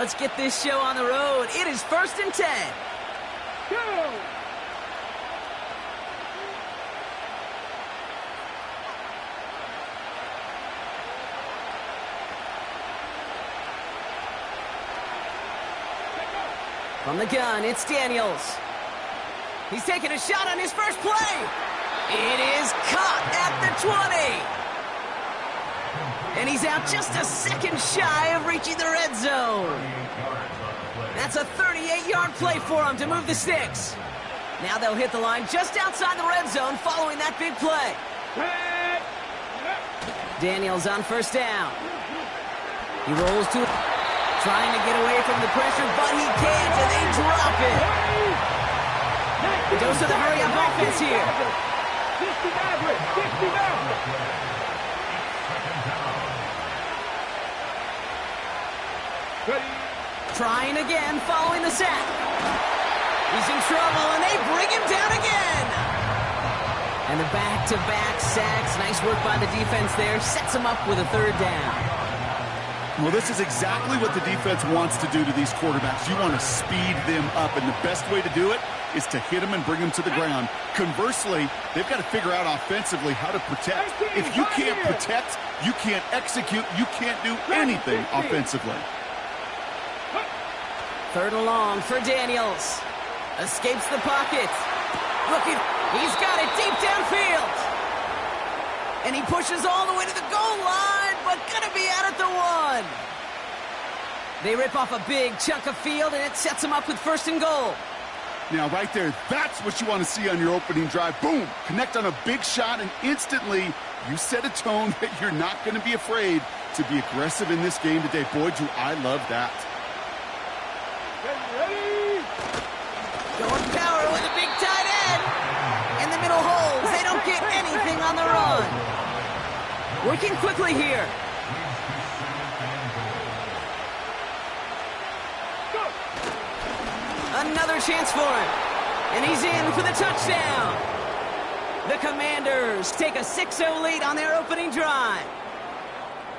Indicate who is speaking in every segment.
Speaker 1: Let's get this show on the road. It is 1st and 10.
Speaker 2: Go!
Speaker 1: From the gun, it's Daniels. He's taking a shot on his first play. It is caught at the 20. And he's out just a second shy of reaching the red zone. That's a 38-yard play for him to move the sticks. Now they'll hit the line just outside the red zone following that big play. Daniels on 1st down. He rolls to it. Trying to get away from the pressure, but he can't, and they drop it. A dose of the hurry-up offense here. Trying again, following the sack. He's in trouble, and they bring him down again. And the back-to-back sacks. Nice work by the defense there. Sets him up with a 3rd down.
Speaker 3: Well, this is exactly what the defense wants to do to these quarterbacks. You want to speed them up, and the best way to do it is to hit them and bring them to the ground. Conversely, they've got to figure out offensively how to protect. If you can't protect, you can't execute, you can't do anything offensively.
Speaker 1: 3rd and long for Daniels. Escapes the pocket. He's got it deep downfield. And he pushes all the way to the goal line, but gonna be out at the 1. They rip off a big chunk of field, and it sets them up with 1st and goal.
Speaker 3: Now, right there, that's what you want to see on your opening drive. Boom! Connect on a big shot, and instantly you set a tone that you're not going to be afraid to be aggressive in this game today. Boy, do I love that.
Speaker 1: Going power with a big tight end. In the middle holes, they don't get anything on the run. Working quickly here. Another chance for him. And he's in for the touchdown. The Commanders take a 6-0 lead on their opening drive.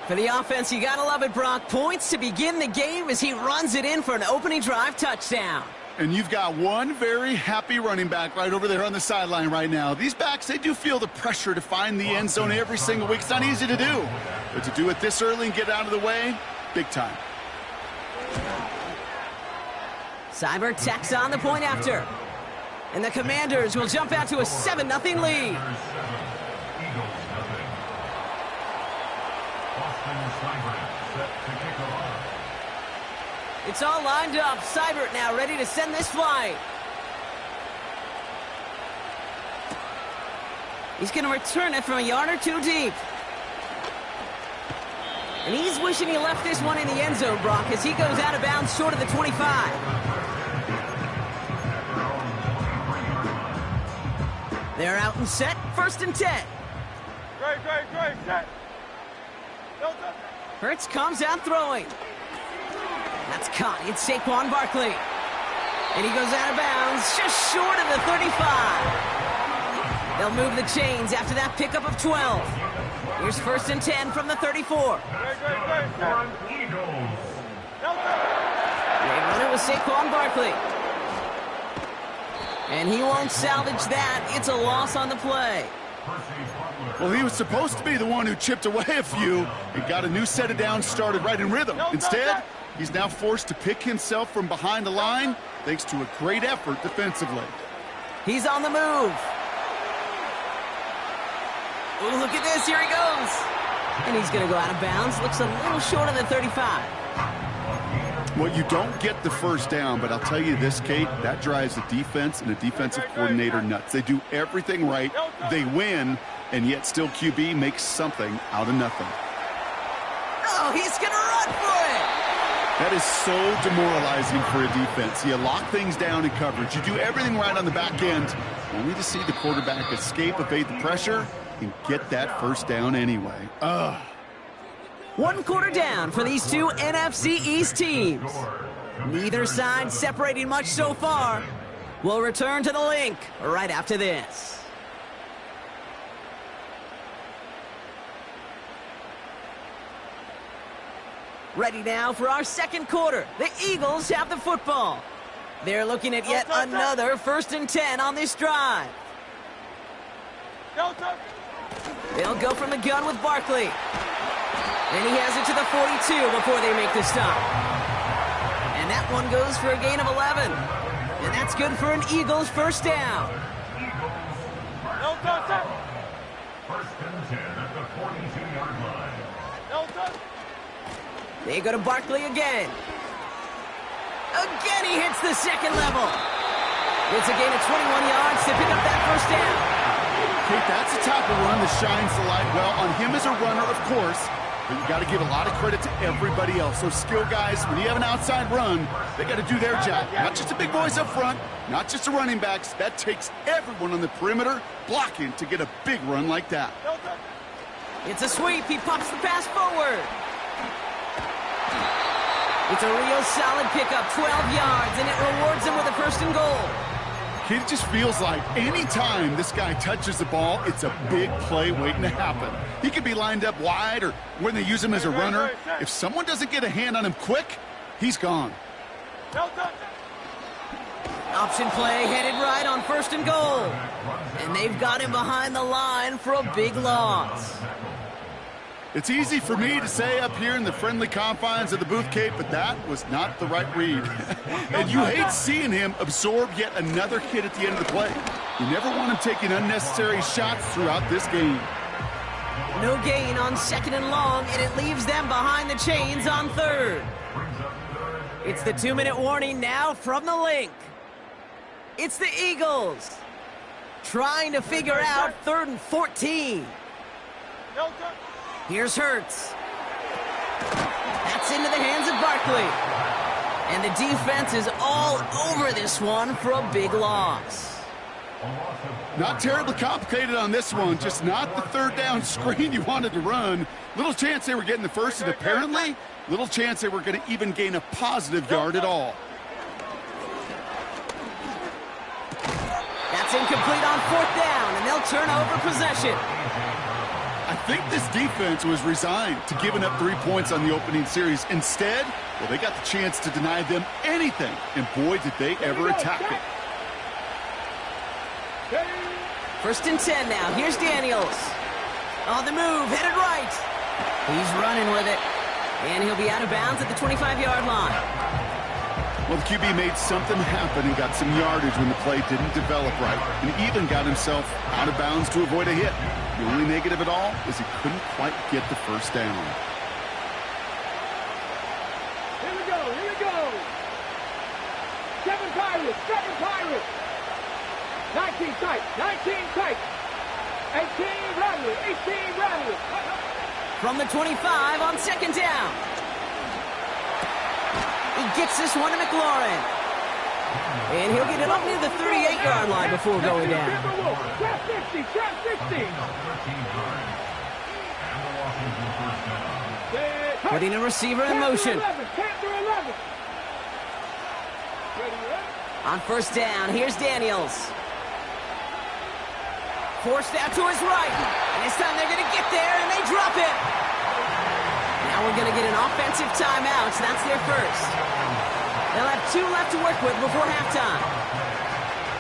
Speaker 1: For the offense, you gotta love it, Brock. Points to begin the game as he runs it in for an opening drive touchdown.
Speaker 3: And you've got one very happy running back right over there on the sideline right now. These backs, they do feel the pressure to find the end zone every single week. It's not easy to do. But to do it this early and get out of the way, big time.
Speaker 1: Seibert tacks on the point after. And the Commanders will jump out to a 7-0 lead. It's all lined up. Seibert now ready to send this flight. He's going to return it from a yard or 2 deep. And he's wishing he left this one in the end zone, Brock, as he goes out of bounds short of the 25. They're out and set. 1st and 10.
Speaker 2: Great, set.
Speaker 1: Hurts comes out throwing. That's caught. It's Saquon Barkley. And he goes out of bounds just short of the 35. They'll move the chains after that pickup of 12. Here's 1st and 10 from the 34. They run it with Saquon Barkley. And he won't salvage that. It's a loss on the play.
Speaker 3: Well, he was supposed to be the one who chipped away a few and got a new set of downs started right in rhythm. Instead, he's now forced to pick himself from behind the line thanks to a great effort defensively.
Speaker 1: He's on the move. Ooh, look at this. Here he goes. And he's going to go out of bounds. Looks a little short of the 35.
Speaker 3: Well, you don't get the 1st down, but I'll tell you this, Kate, that drives the defense and the defensive coordinator nuts. They do everything right. They win, and yet still QB makes something out of nothing.
Speaker 1: Oh, he's going to run for it.
Speaker 3: That is so demoralizing for a defense. You lock things down in coverage. You do everything right on the back end, only to see the quarterback escape, evade the pressure, and get that 1st down anyway. Ugh.
Speaker 1: 1 quarter down for these two NFC East teams. Neither side separating much so far. We'll return to the link right after this. Ready now for our second quarter. The Eagles have the football. They're looking at yet another 1st and 10 on this drive. They'll go from the gun with Barkley. And he has it to the 42 before they make the stop. And that one goes for a gain of 11. And that's good for an Eagles first down.
Speaker 4: First and 10 at the 42-yard line.
Speaker 1: They go to Barkley again. Again, he hits the second level. It's a gain of 21 yards to pick up that first down.
Speaker 3: Kate, that's the type of run that shines the light well on him as a runner, of course, but you got to give a lot of credit to everybody else. Those skill guys, when you have an outside run, they got to do their job. Not just the big boys up front, not just the running backs. That takes everyone on the perimeter blocking to get a big run like that.
Speaker 1: It's a sweep. He pops the pass forward. It's a real solid pickup, 12 yards, and it rewards him with a 1st and goal.
Speaker 3: It just feels like any time this guy touches the ball, it's a big play waiting to happen. He could be lined up wide or when they use him as a runner. If someone doesn't get a hand on him quick, he's gone.
Speaker 1: Option play headed right on 1st and goal. And they've got him behind the line for a big loss.
Speaker 3: It's easy for me to say up here in the friendly confines of the booth, Kate, but that was not the right read. And you hate seeing him absorb yet another hit at the end of the play. You never want him taking unnecessary shots throughout this game.
Speaker 1: No gain on 2nd and long, and it leaves them behind the chains on 3rd. It's the 2-minute warning now from the link. It's the Eagles trying to figure out 3rd and 14. Here's Hurts. That's into the hands of Barkley. And the defense is all over this one for a big loss.
Speaker 3: Not terribly complicated on this one, just not the 3rd down screen you wanted to run. Little chance they were getting the first, and apparently, little chance they were going to even gain a positive yard at all.
Speaker 1: That's incomplete on 4th down, and they'll turn over possession.
Speaker 3: I think this defense was resigned to giving up 3 points on the opening series. Instead, well, they got the chance to deny them anything, and boy, did they ever attack it.
Speaker 1: 1st and 10 now. Here's Daniels. On the move, headed right. He's running with it, and he'll be out of bounds at the 25-yard line.
Speaker 3: Well, the QB made something happen and got some yardage when the play didn't develop right, and even got himself out of bounds to avoid a hit. The only negative at all is he couldn't quite get the first down.
Speaker 2: Here we go, here we go. 7 Pirates, 7 Pirates. 19 tight, 18 Rattlers, 18 Rattlers.
Speaker 1: From the 25 on 2nd down. He gets this one to McLaurin. And he'll get it up near the 38-yard line before going down.
Speaker 2: Trap 60, trap 60.
Speaker 1: Putting a receiver in motion.
Speaker 2: 11.
Speaker 1: On 1st down, here's Daniels. Forced out to his right. And this time they're going to get there, and they drop it. Now we're going to get an offensive timeout, so that's their first. They'll have 2 left to work with before halftime.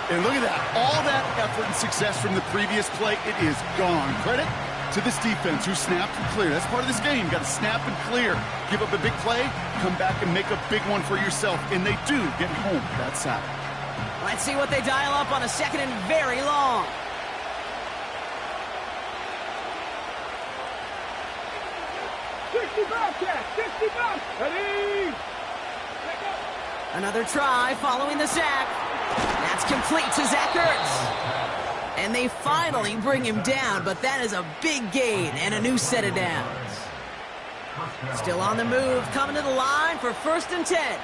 Speaker 3: And look at that. All that effort and success from the previous play, it is gone. Credit to this defense who snapped and cleared. That's part of this game. You got to snap and clear. Give up a big play, come back and make a big one for yourself. And they do get home that side.
Speaker 1: Let's see what they dial up on a 2nd and very long.
Speaker 2: Ready?
Speaker 1: Another try following the sack. That's complete to Zach Ertz. And they finally bring him down, but that is a big gain and a new set of downs. Still on the move, coming to the line for 1st and 10.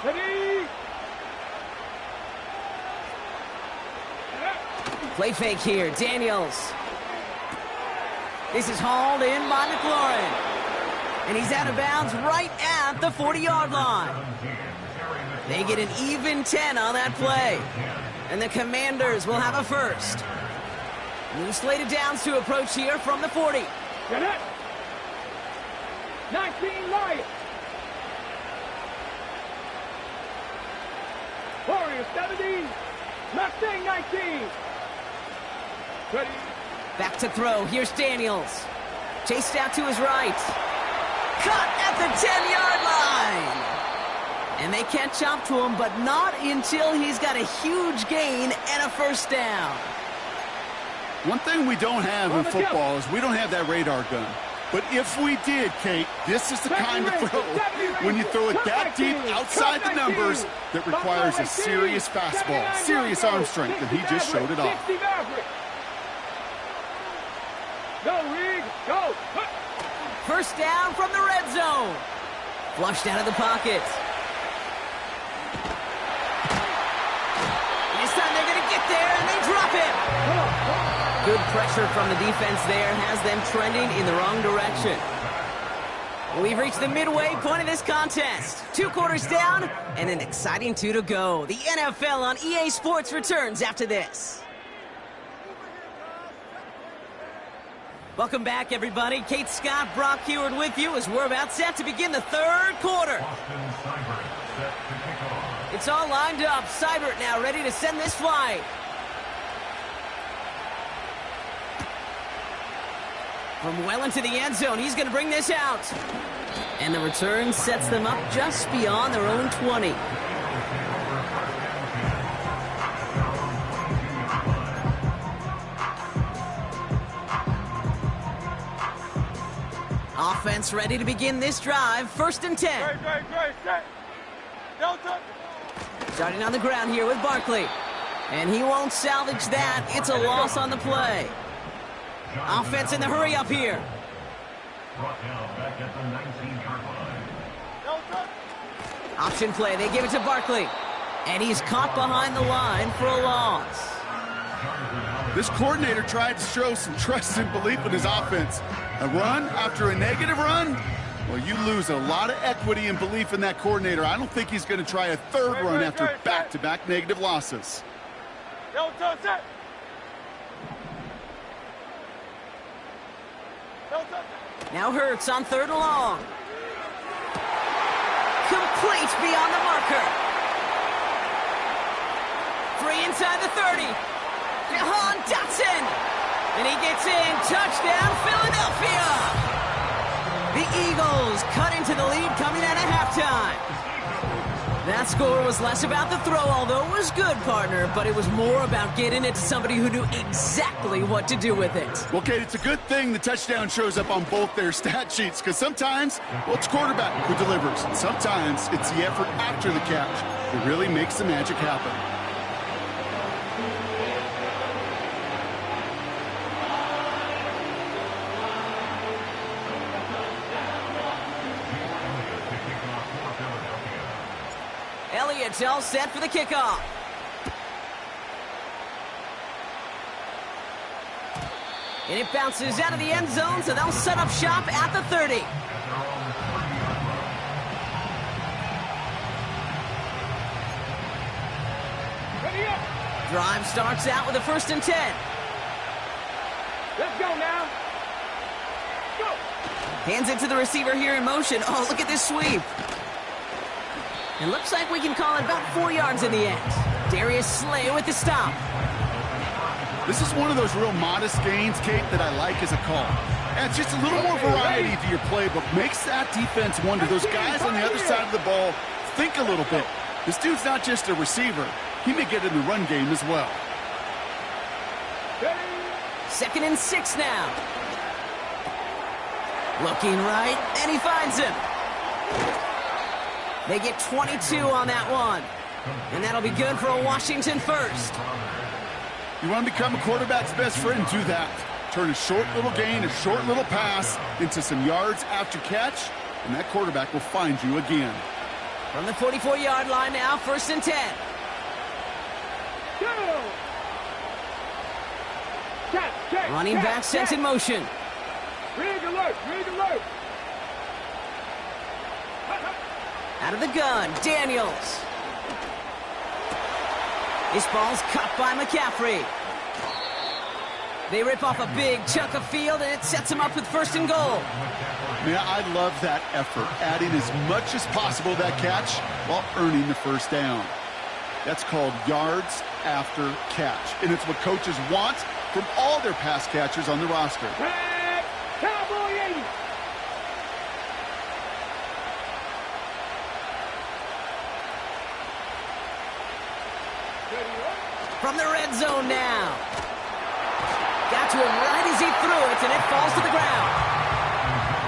Speaker 2: Ready?
Speaker 1: Play fake here, Daniels. This is hauled in by McLaurin. And he's out of bounds right at the 40-yard line. They get an even 10 on that play. And the Commanders will have a first. New slated downs to approach here from the 40.
Speaker 2: Get it. 19 Lions. Warriors 70. Mustang 19. Ready.
Speaker 1: Back to throw. Here's Daniels. Chased out to his right. Cut at the 10-yard line. And they catch up to him, but not until he's got a huge gain and a first down.
Speaker 3: One thing we don't have in football is we don't have that radar gun. But if we did, Kate, this is the kind of throw when you throw it that deep outside the numbers that requires a serious fastball, serious arm strength, and he just showed it off.
Speaker 2: Go, Reed, go.
Speaker 1: First down from the red zone. Flushed out of the pocket. This time they're going to get there, and they drop it. Good pressure from the defense there has them trending in the wrong direction. We've reached the midway point of this contest. 2 quarters down and an exciting 2 to go. The NFL on EA Sports returns after this. Welcome back, everybody. Kate Scott, Brock Heward with you as we're about set to begin the 3rd quarter. It's all lined up. Seibert now ready to send this flight. From well into the end zone, he's going to bring this out. And the return sets them up just beyond their own 20. Offense ready to begin this drive. 1st and 10. Starting on the ground here with Barkley. And he won't salvage that. It's a loss on the play. Offense in the hurry up here. Option play. They give it to Barkley. And he's caught behind the line for a loss.
Speaker 3: This coordinator tried to show some trust and belief in his offense. A run after a negative run? Well, you lose a lot of equity and belief in that coordinator. I don't think he's going to try a 3rd run after back-to-back negative losses.
Speaker 1: Now Hurts on 3rd and long. Complete beyond the marker. 3 inside the 30. Jahan Dotson. And he gets in. Touchdown, Philadelphia. The Eagles cut into the lead coming out of halftime. That score was less about the throw, although it was good, partner, but it was more about getting it to somebody who knew exactly what to do with it.
Speaker 3: Well, Kate, it's a good thing the touchdown shows up on both their stat sheets, because sometimes, well, it's quarterback who delivers. And sometimes it's the effort after the catch that really makes the magic happen.
Speaker 1: Elliott's all set for the kickoff. And it bounces out of the end zone, so they'll set up shop at the 30. Drive starts out with a 1st and 10.
Speaker 2: Let's go now. Go.
Speaker 1: Hands it to the receiver here in motion. Oh, look at this sweep. It looks like we can call it about 4 yards in the end. Darius Slay with the stop.
Speaker 3: This is one of those real modest gains, Kate, that I like as a call. Adds just a little more variety to your playbook. Makes that defense wonder. Those guys on the other side of the ball think a little bit. This dude's not just a receiver. He may get in the run game as well.
Speaker 1: 2nd and 6 now. Looking right, and he finds him. They get 22 on that one. And that'll be good for a Washington first.
Speaker 3: You want to become a quarterback's best friend, do that. Turn a short little gain, a short little pass into some yards after catch, and that quarterback will find you again.
Speaker 1: From the 44-yard line now, 1st and 10. Running back sent in motion.
Speaker 2: Rig alert, rig alert.
Speaker 1: Out of the gun, Daniels. This ball's cut by McCaffrey. They rip off a big chunk of field, and it sets them up with 1st and goal.
Speaker 3: Man, I love that effort, adding as much as possible to that catch while earning the 1st down. That's called yards after catch, and it's what coaches want from all their pass catchers on the roster.
Speaker 2: Cowboy 80.
Speaker 1: From the red zone now. Got to him right as he threw it, and it falls to the ground.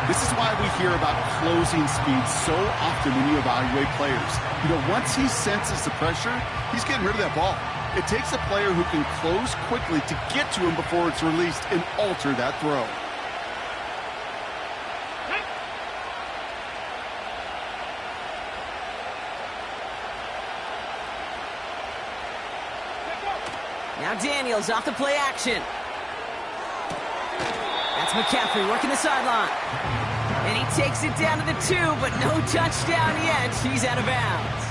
Speaker 3: This is why we hear about closing speed so often when you evaluate players. You know, once he senses the pressure, he's getting rid of that ball. It takes a player who can close quickly to get to him before it's released and alter that throw.
Speaker 1: Now Daniels off the play action. That's McCaffrey working the sideline. And he takes it down to the 2, but no touchdown yet. He's out of bounds.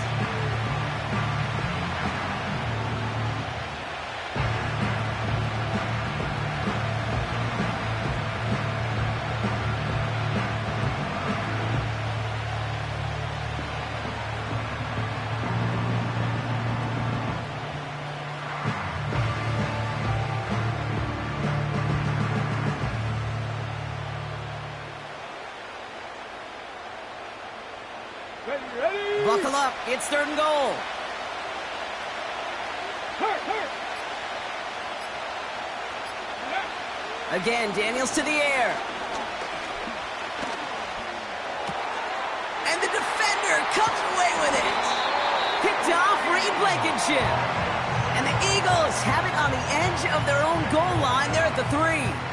Speaker 2: Ready?
Speaker 1: Buckle up. It's 3rd and goal.
Speaker 2: Hurt.
Speaker 1: Again, Daniels to the air. And the defender comes away with it. Picked off Reed Blankenship. And the Eagles have it on the edge of their own goal line. They're at the 3.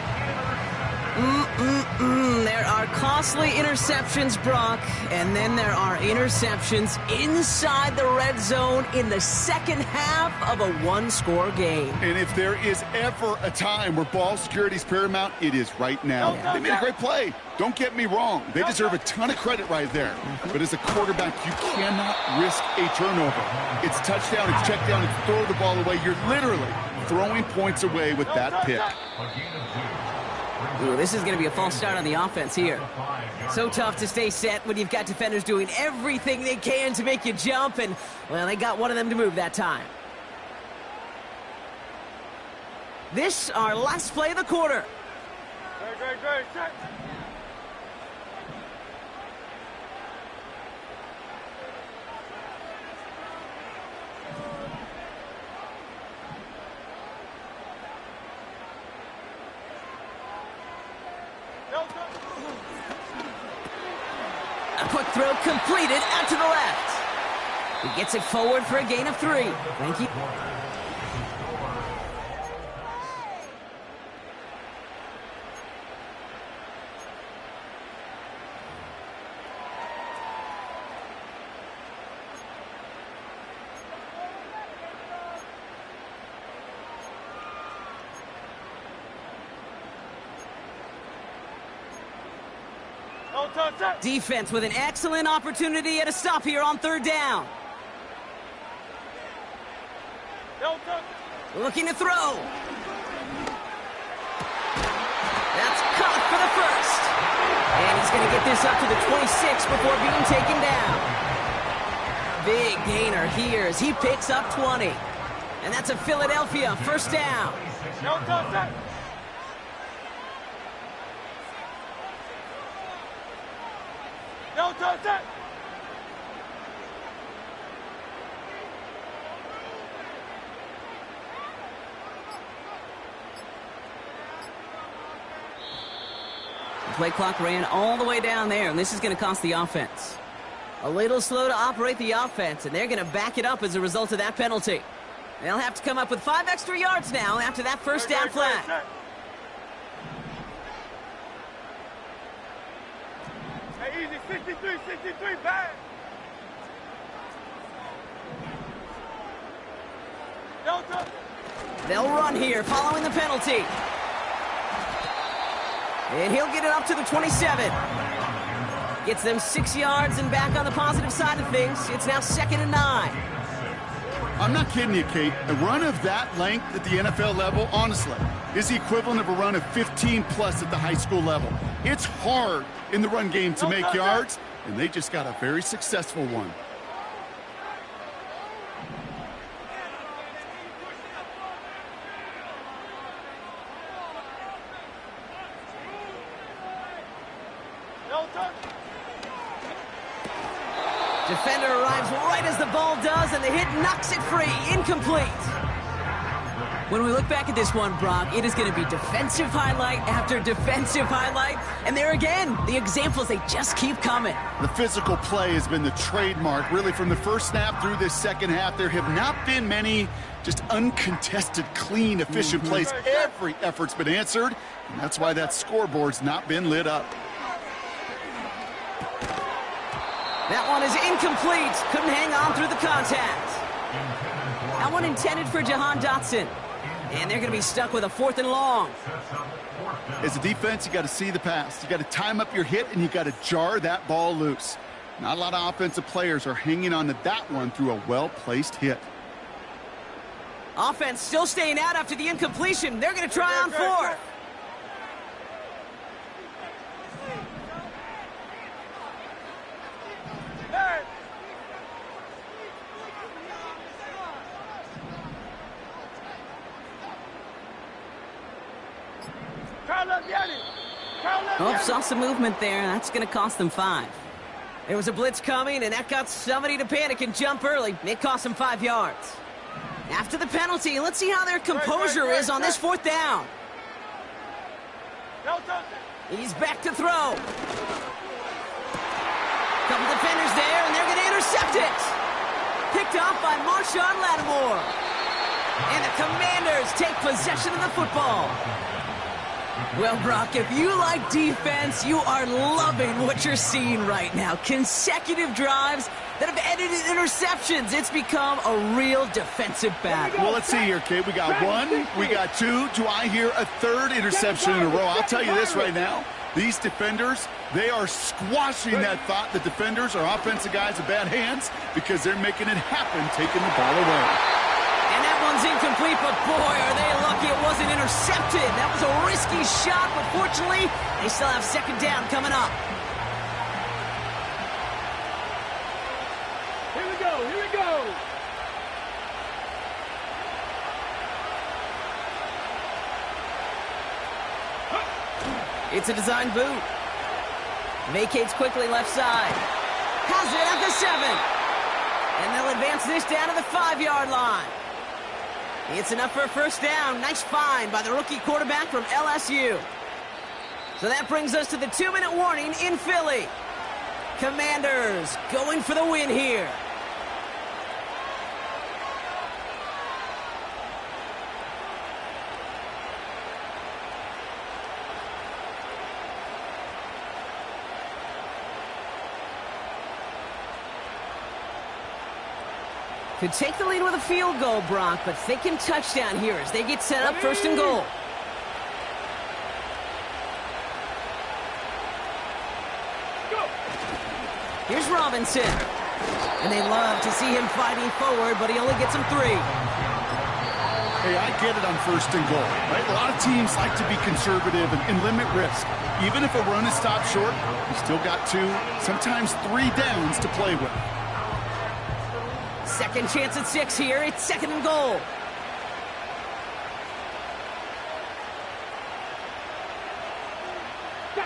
Speaker 1: There are costly interceptions, Brock, and then there are interceptions inside the red zone in the 2nd half of a 1-score game.
Speaker 3: And if there is ever a time where ball security is paramount, it is right now.
Speaker 1: Yeah.
Speaker 3: They made a great play. Don't get me wrong. They deserve a ton of credit right there. But as a quarterback, you cannot risk a turnover. It's touchdown, it's check down, it's throw the ball away. You're literally throwing points away with that pick.
Speaker 1: Ooh, this is going to be a false start on the offense here. So tough to stay set when you've got defenders doing everything they can to make you jump, and, well, they got one of them to move that time. This, our last play of the quarter.
Speaker 2: Great. Set.
Speaker 1: A quick throw completed out to the left. He gets it forward for a gain of 3. Thank you. Defense with an excellent opportunity at a stop here on 3rd down. Looking to throw. That's caught for the 1st. And he's going to get this up to the 26 before being taken down. Big gainer here as he picks up 20. And that's a Philadelphia 1st down. The play clock ran all the way down there, and this is going to cost the offense. A little slow to operate the offense, and they're going to back it up as a result of that penalty. They'll have to come up with 5 extra yards now after that 1st down flag.
Speaker 2: Hey, easy, 63, back.
Speaker 1: They'll run here following the penalty. And he'll get it up to the 27. Gets them 6 yards and back on the positive side of things. It's now 2nd and 9.
Speaker 3: I'm not kidding you, Kate. A run of that length at the NFL level, honestly, is the equivalent of a run of 15-plus at the high school level. It's hard in the run game to make yards, and they just got a very successful one.
Speaker 1: Defender arrives right as the ball does, and the hit knocks it free. Incomplete. When we look back at this one, Brock, it is going to be defensive highlight after defensive highlight. And there again, the examples, they just keep coming.
Speaker 3: The physical play has been the trademark, really, from the first snap through this second half. There have not been many just uncontested, clean, efficient plays. Every effort's been answered, and that's why that scoreboard's not been lit up.
Speaker 1: That one is incomplete. Couldn't hang on through the contact. That one intended for Jahan Dotson. And they're going to be stuck with a 4th and long.
Speaker 3: As a defense, you got to see the pass. You got to time up your hit, and you got to jar that ball loose. Not a lot of offensive players are hanging on to that one through a well-placed hit.
Speaker 1: Offense still staying out after the incompletion. They're going to try on 4th. Oh, saw some movement there. That's going to cost them 5. There was a blitz coming, and that got somebody to panic and jump early. It cost them 5 yards. After the penalty, let's see how their composure is on this 4th down. He's back to throw. Couple defenders there, and they're going to intercept it. Picked off by Marshawn Lattimore. And the Commanders take possession of the football. Well, Brock, if you like defense, you are loving what you're seeing right now. Consecutive drives that have ended in interceptions. It's become a real defensive battle.
Speaker 3: Well, let's see here, Kate. We got 1, we got 2. Do I hear a 3rd interception in a row? I'll tell you this right now. These defenders, they are squashing that thought that defenders are offensive guys with bad hands because they're making it happen, taking the ball away.
Speaker 1: And that one's incomplete, but boy, are they lucky it wasn't intercepted. That was a risky shot, but fortunately, they still have 2nd down coming up.
Speaker 2: Here we go, here we go.
Speaker 1: It's a design boot. Vacates quickly left side. Has it at the 7. And they'll advance this down to the 5-yard line. It's enough for a 1st down. Nice find by the rookie quarterback from LSU. So that brings us to the 2-minute warning in Philly. Commanders going for the win here. Could take the lead with a field goal, Brock, but thinking touchdown here as they get set up 1st and goal. Here's Robinson. And they love to see him fighting forward, but he only gets him 3.
Speaker 3: Hey, I get it on 1st and goal, right? A lot of teams like to be conservative and limit risk. Even if a run is stopped short, you still got 2, sometimes 3 downs to play with.
Speaker 1: 2nd chance at 6 here. It's 2nd and goal.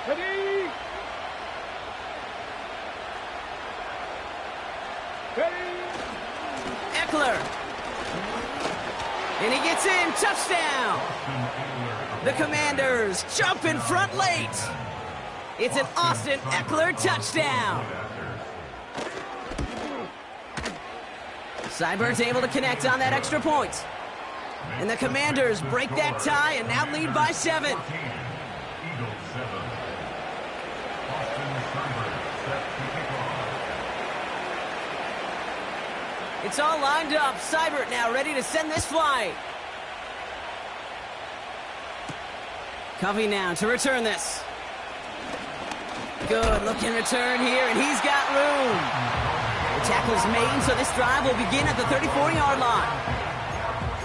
Speaker 2: Ready.
Speaker 1: Eckler. And he gets in. Touchdown. The Commanders jump in front late. It's an Austin Eckler touchdown. Seibert's able to connect on that extra point. And the Commanders break that tie and now lead by 7. It's all lined up. Seibert now ready to send this flight. Covey now to return this. Good looking return here, and he's got room. Tackle's made, so this drive will begin at the 34-yard line.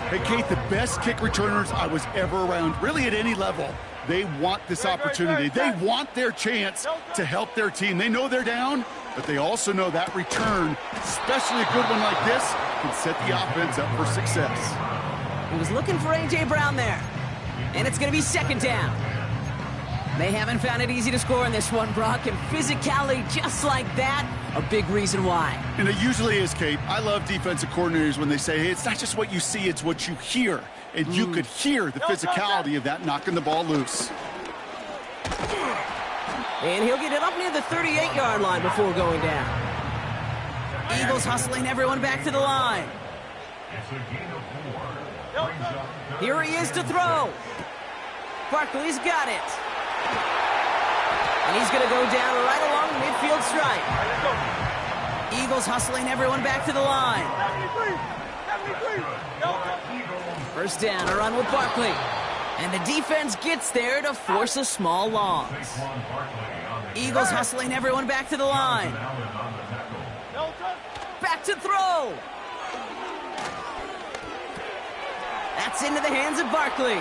Speaker 3: Hey, Kate, the best kick returners I was ever around, really at any level, they want this opportunity. They want their chance to help their team. They know they're down, but they also know that return, especially a good one like this, can set the offense up for success.
Speaker 1: He was looking for A.J. Brown there, and it's going to be second down. They haven't found it easy to score in this one, Brock, and physicality just like that, a big reason why.
Speaker 3: And it usually is, Kate. I love defensive coordinators when they say, hey, it's not just what you see, it's what you hear. And you could hear the physicality of that knocking the ball loose.
Speaker 1: And he'll get it up near the 38-yard line before going down. Eagles hustling everyone back to the line. Here he is to throw. Barkley's got it. And he's going to go down right along the midfield stripe. Eagles hustling everyone back to the line. First down, a run with Barkley. And the defense gets there to force a small loss. Eagles hustling everyone back to the line. Back to throw. That's into the hands of Barkley.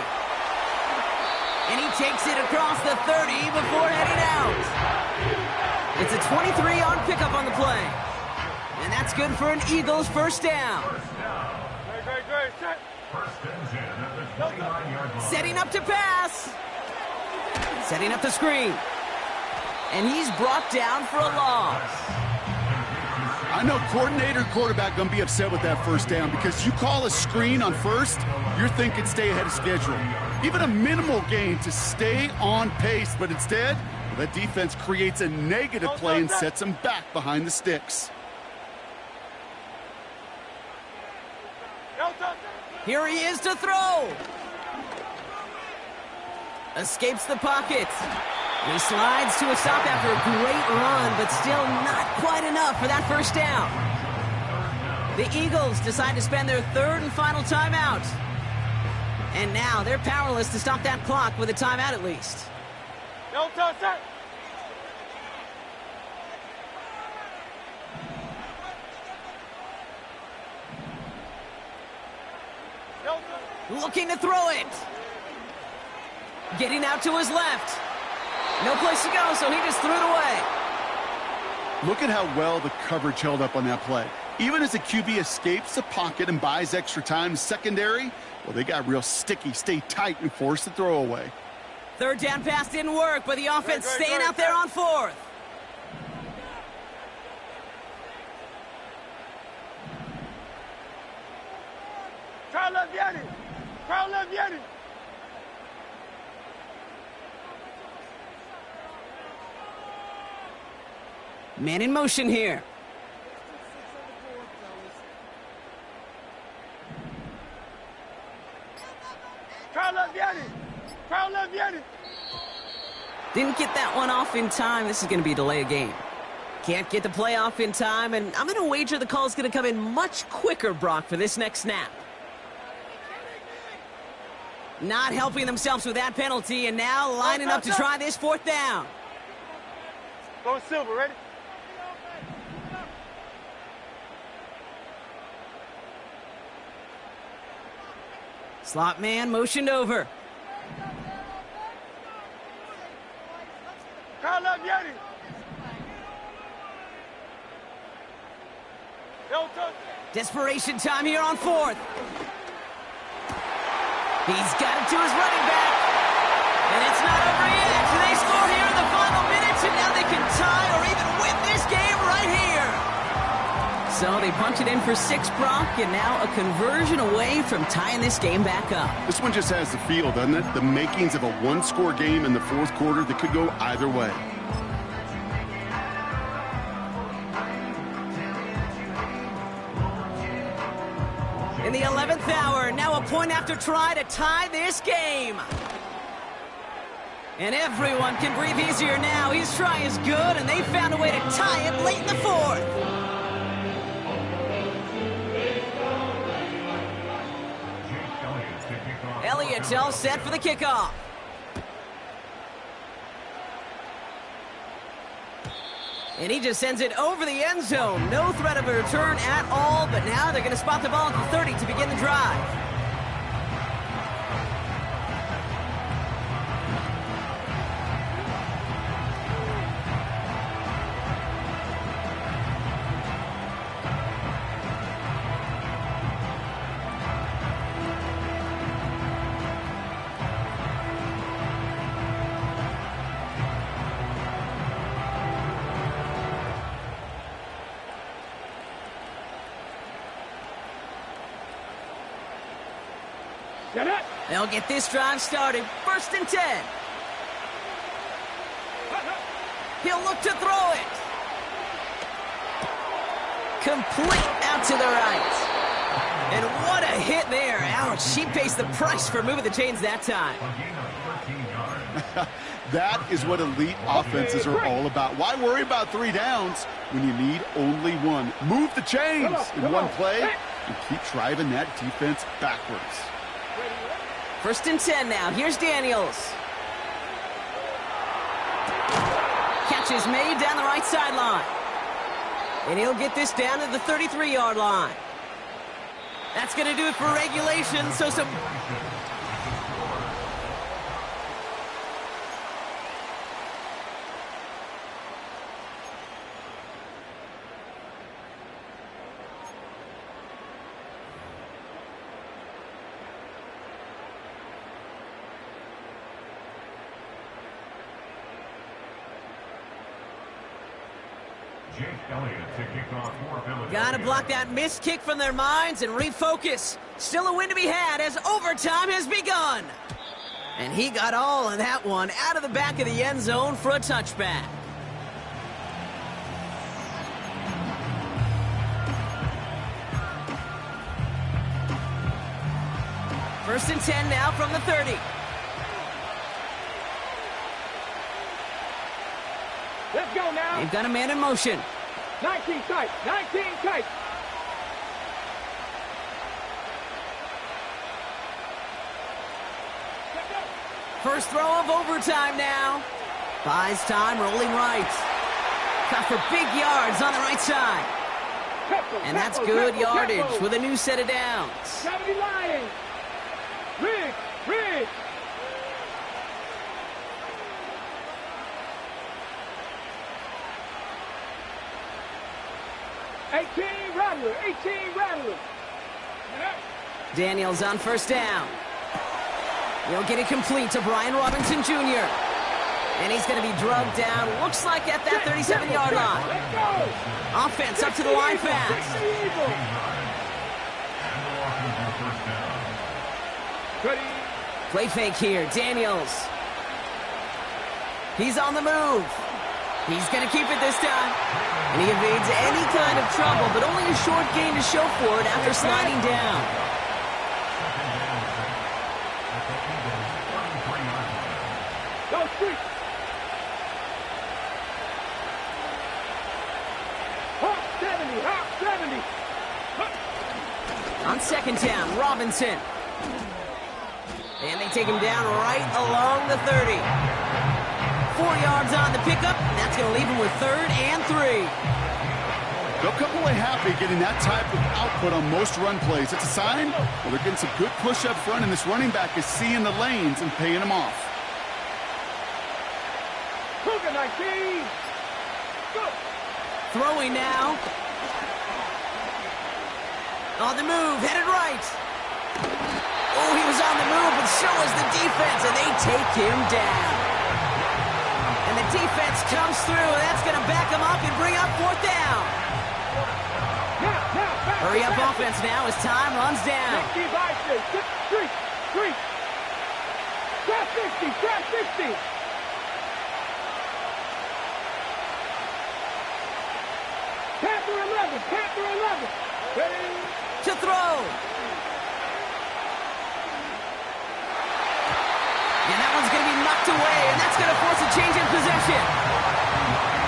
Speaker 1: And he takes it across the 30 before heading out. It's a 23-yard pickup on the play. And that's good for an Eagles first down. Setting up to pass. Setting up the screen. And he's brought down for a loss.
Speaker 3: I know coordinator and quarterback going to be upset with that first down because you call a screen on first, you're thinking stay ahead of schedule. Even a minimal gain to stay on pace, but instead, that defense creates a negative play and sets them back behind the sticks.
Speaker 1: Here he is to throw. Escapes the pocket. He slides to a stop after a great run, but still not quite enough for that first down. The Eagles decide to spend their third and final timeout. And now they're powerless to stop that clock with a timeout at least. Looking to throw it. Getting out to his left. No place to go, so he just threw it away.
Speaker 3: Look at how well the coverage held up on that play. Even as the QB escapes the pocket and buys extra time, secondary, well, they got real sticky, stay tight, and force the throw away.
Speaker 1: Third down pass didn't work, but the offense staying out there on fourth. Man in motion here. Didn't get that one off in time. This is going to be a delay of game. Can't get the play off in time, and I'm going to wager the call is going to come in much quicker, Brock, for this next snap. Not helping themselves with that penalty, and now lining up to try this fourth down.
Speaker 2: Go Silver, ready?
Speaker 1: Slot man motioned over. Desperation time here on fourth. He's got it to his running back. And it's not over yet. They score here in the final minutes, and now they can tie or even win this game right here. So they punched it in for 6, Brock, and now a conversion away from tying this game back up.
Speaker 3: This one just has the feel, doesn't it? The makings of a one-score game in the fourth quarter that could go either way.
Speaker 1: In the 11th hour, now a point after try to tie this game. And everyone can breathe easier now. His try is good, and they found a way to tie it late in the fourth. Elliott all set for the kickoff. And he just sends it over the end zone. No threat of a return at all, but now they're going to spot the ball at the 30 to begin the drive. They'll get this drive started. 1st and 10. He'll look to throw it. Complete out to the right. And what a hit there. Ouch, she pays the price for moving the chains that time.
Speaker 3: That is what elite offenses are all about. Why worry about 3 downs when you need only 1? Move the chains in one play and keep driving that defense backwards.
Speaker 1: 1st and 10 now. Here's Daniels. Catch is made down the right sideline. And he'll get this down to the 33-yard line. That's going to do it for regulation. So some... Gotta block that missed kick from their minds and refocus. Still a win to be had as overtime has begun. And he got all of that one out of the back of the end zone for a touchback. First and 10 now from the 30.
Speaker 2: Let's go now.
Speaker 1: They've got a man in motion.
Speaker 2: 19 tight. 19 tight.
Speaker 1: First throw of overtime now. Buys time, rolling right. Cut for big yards on the right side. And that's good yardage with a new set of downs.
Speaker 2: 70 Lions. Ridge. 18 Rattler.
Speaker 1: Daniels on first down. He'll get it complete to Brian Robinson Jr. And he's going to be drugged down, looks like at that 37-yard line. Offense up to the line fast. Play fake here, Daniels. He's on the move. He's going to keep it this time. And he evades any kind of trouble, but only a short gain to show for it after sliding down.
Speaker 2: Go street. Hawk 70.
Speaker 1: On second down, Robinson. And they take him down right along the 30. 4 yards on the pickup, and that's going to leave him with 3rd and 3.
Speaker 3: They'll come away happy getting that type of output on most run plays. It's a sign, well, they're getting some good push up front, and this running back is seeing the lanes and paying them off.
Speaker 2: Cougar 19. Go.
Speaker 1: Throwing now. On the move, headed right. Oh, he was on the move, but so was the defense, and they take him down. And the defense comes through, and that's going to back them up and bring up 4th down. Hurry up offense now as time runs down.
Speaker 2: 3. Trap 60. Panther 11. Ready?
Speaker 1: To throw. And that one's going to be knocked away, and that's going to force a change in possession.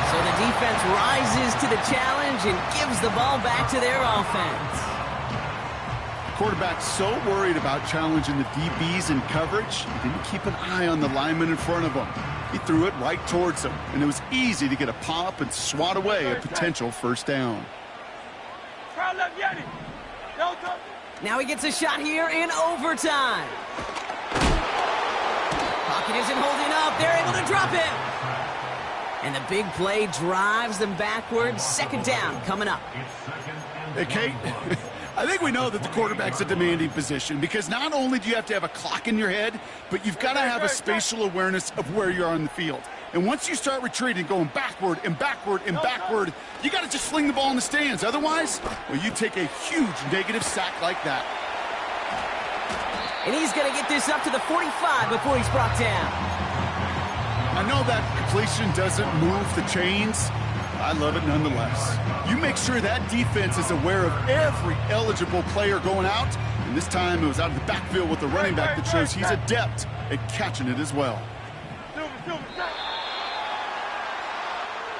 Speaker 1: So the defense rises to the challenge and gives the ball back to their offense.
Speaker 3: Quarterback's so worried about challenging the DBs in coverage, he didn't keep an eye on the lineman in front of him. He threw it right towards him, and it was easy to get a pop and swat away a potential first down.
Speaker 1: Now he gets a shot here in overtime. Pocket isn't holding up. They're able to drop him. And the big play drives them backwards. Second down coming up.
Speaker 3: Hey, Kate, I think we know that the quarterback's a demanding position because not only do you have to have a clock in your head, but you've got to have a spatial awareness of where you are on the field. And once you start retreating, going backward and backward and backward, you got to just sling the ball in the stands. Otherwise, well, you take a huge negative sack like that.
Speaker 1: And he's going to get this up to the 45 before he's brought down.
Speaker 3: I know that completion doesn't move the chains. I love it nonetheless. You make sure that defense is aware of every eligible player going out. And this time it was out of the backfield with the running back that shows he's adept at catching it as well.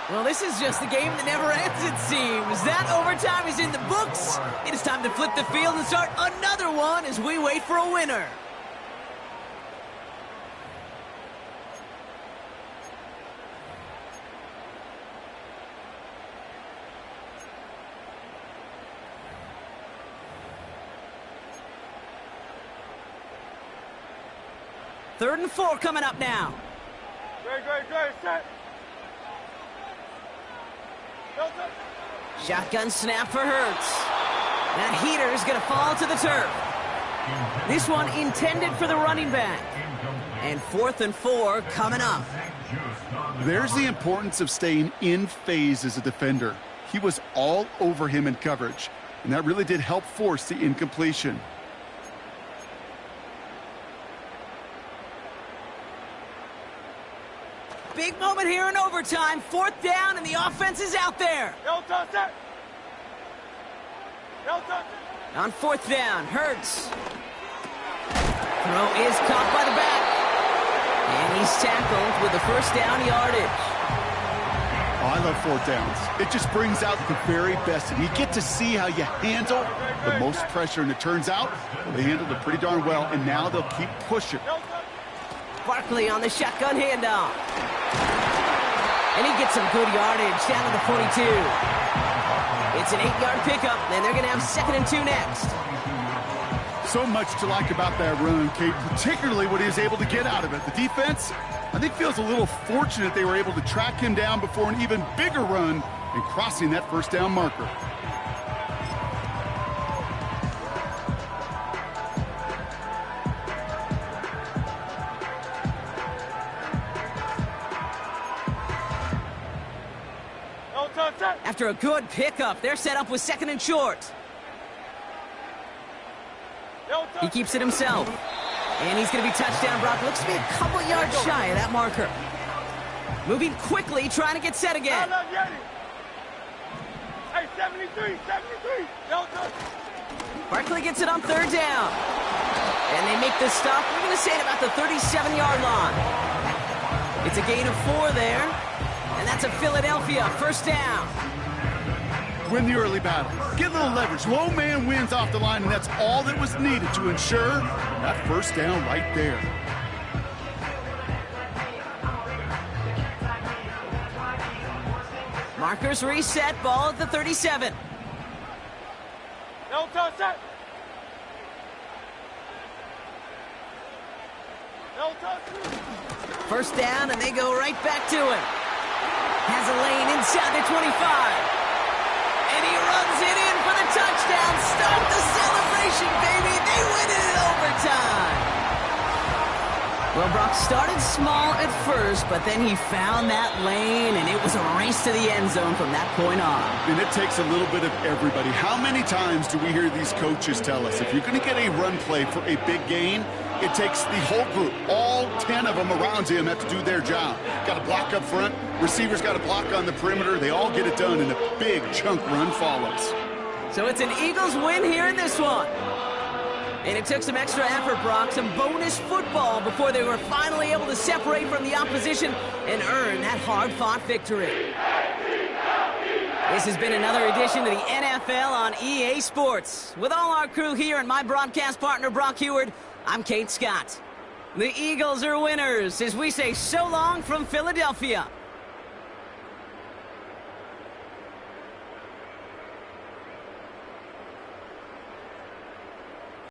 Speaker 1: Well, this is just the game that never ends, it seems. That overtime is in the books. It is time to flip the field and start another one as we wait for a winner. Third and 4 coming up now.
Speaker 2: Great, set.
Speaker 1: Shotgun snap for Hurts. That heater is going to fall to the turf. This one intended for the running back. And 4th and 4 coming up.
Speaker 3: There's the importance of staying in phase as a defender. He was all over him in coverage, and that really did help force the incompletion.
Speaker 1: Big moment here in overtime. 4th down, and the offense is out there. On 4th down, Hurts. Throw is caught by the back. And he's tackled with the first down yardage.
Speaker 3: Oh, I love 4th downs. It just brings out the very best. And you get to see how you handle the most pressure. And it turns out they handled it pretty darn well. And now they'll keep pushing.
Speaker 1: Barkley on the shotgun handoff. And he gets some good yardage down to the 42. It's an 8-yard pickup, and they're going to have 2nd and 2 next.
Speaker 3: So much to like about that run, Kate, particularly what he was able to get out of it. The defense, I think, feels a little fortunate they were able to track him down before an even bigger run and crossing that first down marker.
Speaker 1: After a good pickup, they're set up with 2nd and short. He keeps it himself. And he's going to be touchdown. Brock looks to be a couple yards shy of that marker. Moving quickly, trying to get set again.
Speaker 2: Hey, 73.
Speaker 1: Barkley gets it on 3rd down. And they make the stop. We're going to say it about the 37-yard line. It's a gain of 4 there. And that's a Philadelphia 1st down.
Speaker 3: Win the early battle. Get a little leverage. Low man wins off the line, and that's all that was needed to ensure that first down right there.
Speaker 1: Markers reset. Ball at the 37. First down, and they go right back to it. Has a lane inside the 25. And he runs it in for the touchdown. Start the celebration, baby. They win it in overtime. Well, Brock started small at first, but then he found that lane, and it was a race to the end zone from that point on.
Speaker 3: And it takes a little bit of everybody. How many times do we hear these coaches tell us, if you're going to get a run play for a big gain, it takes the whole group, all 10 of them around him have to do their job. Got to block up front, receivers got to block on the perimeter. They all get it done, and a big chunk run follows.
Speaker 1: So it's an Eagles win here in this one. And it took some extra effort, Brock, some bonus football before they were finally able to separate from the opposition and earn that hard-fought victory. This has been another edition of the NFL on EA Sports. With all our crew here and my broadcast partner, Brock Heward, I'm Kate Scott. The Eagles are winners as we say so long from Philadelphia.